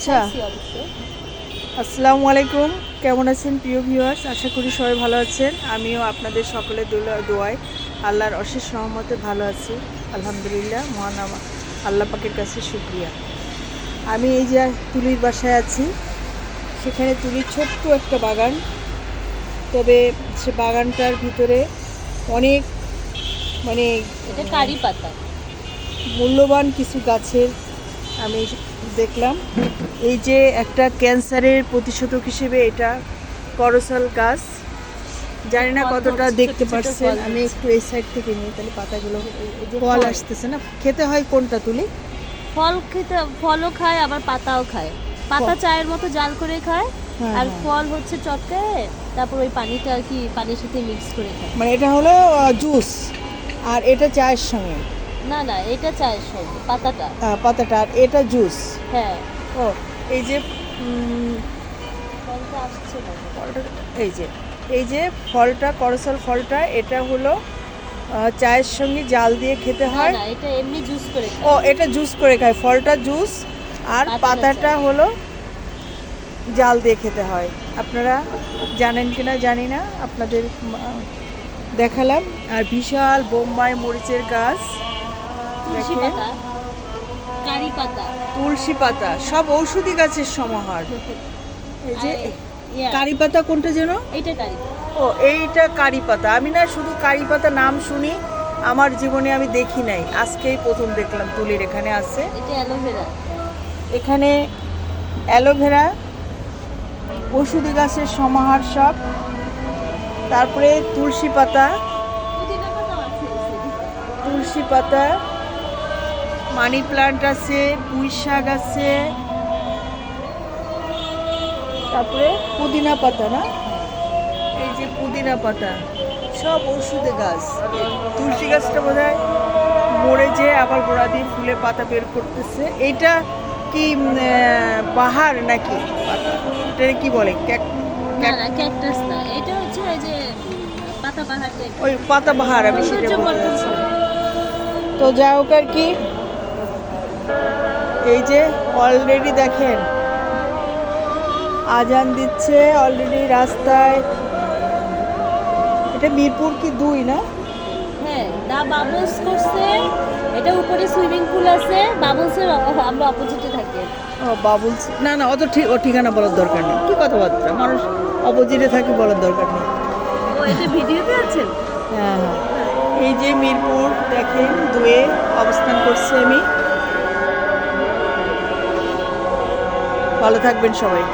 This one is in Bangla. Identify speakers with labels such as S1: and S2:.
S1: আচ্ছা, আসসালামু আলাইকুম। কেমন আছেন প্রিয় ভিউয়ার্স? আশা করি সবাই ভালো আছেন। আমিও আপনাদের সকলের দোয়ায় আল্লাহর অশেষ রহমতে ভালো আছি, আলহামদুলিল্লাহ। মহান আল্লাহ পাকের কাছে শুকরিয়া। আমি এই যে তুলির বাসায় আছি, সেখানে তুলির ছোট্ট একটা বাগান। তবে সে বাগানটার ভিতরে অনেক
S2: এটা কারি পাতা,
S1: মূল্যবান কিছু গাছের আমি দেখলাম। এই যে একটা ক্যান্সারের প্রতিষেধক হিসেবে এটা করসল গাছ, জানি না কতটা দেখতে পাচ্ছেন। আমি একটু এই সাইড থেকে নিই, তাহলে পাতাগুলো ফল আসতেছে না। খেতে হয় কোনটা তুলি?
S2: ফলও খায়, আবার পাতাও খায়। পাতা চায়ের মতো জাল করে খায়, আর ফল হচ্ছে চটকায়, তারপর ওই পানিটা আর কি পানির সাথে মিক্স করে খায়।
S1: মানে এটা হলো জুস, আর এটা চায়ের সঙ্গে?
S2: না, এটা চায়ের সঙ্গে
S1: পাতাটা, আর এটা জুস।
S2: হ্যাঁ।
S1: ও, এই যে
S2: ফলটা আসছে না,
S1: এই যে ফলটা, করসল ফলটা, এটা হলো চায়ের সঙ্গে জাল দিয়ে খেতে হয়।
S2: না, এটা এমনি জুস করে খায়।
S1: ও, এটা জুস করে খায়, ফলটা জুস, আর পাতাটা হলো জাল দিয়ে খেতে হয়। আপনারা জানেন কিনা জানি না, আপনাদের দেখালাম। আর বিশাল বোম্বাই মরিচের গাছ,
S2: তুলসী পাতা, কারি পাতা,
S1: তুলসী পাতা, সব ঔষধি গাছের সমাহার। এই যে কারি পাতা কোনটা যেন?
S2: এইটা কারি।
S1: ও, এইটা কারি পাতা। আমি না শুধু কারি পাতা নাম শুনি, আমার জীবনে আমি দেখি নাই, আজকেই প্রথম দেখলাম। তুলির এখানে আছে,
S2: এটা অ্যালোভেরা।
S1: এখানে অ্যালোভেরা, ওষুধি গাছের সমাহার সব। তারপরে তুলসী পাতা, মানি প্লান্ট আছে, পুঁই শাক আছে, তারপরে পুদিনা পাতা, না? এই যে পুদিনা পাতা, সব ওষুধে গাছ। তুলসী গাছটা বোধহয় মরে যে আবার গোড়া দিয়ে ফুলে পাতা বের করতেছে। এইটা কি বাহার নাকি পাতা? এটা কি বলে?
S2: ক্যাকটাস না, এটা হচ্ছে এই যে পাতাবাহার টাইপ।
S1: ওই পাতাবাহার, আমি সেটা বলতেছি। তো যাই হোক আর কি, এই যে অলরেডি দেখেন আজান দিচ্ছে অলরেডি রাস্তায়। এটা মিরপুর কি 2 না?
S2: হ্যাঁ, দা বাবলস করছে। এটা উপরে সুইমিং পুল আছে, বাবলসের আমরা অপোজিটে থাকি।
S1: ও, বাবুলস না, অত ঠিক, ও ঠিকানা বলার দরকার নেই। কি কথাবার্তা, মানুষ অপোজিটে থাকে, বলার দরকার নেই।
S2: ও, এটা ভিডিওতে আছেন?
S1: হ্যাঁ, এই যে মিরপুর দেখেন 2-এ অবস্থান করছি আমি। ভালো থাকবেন সবাই।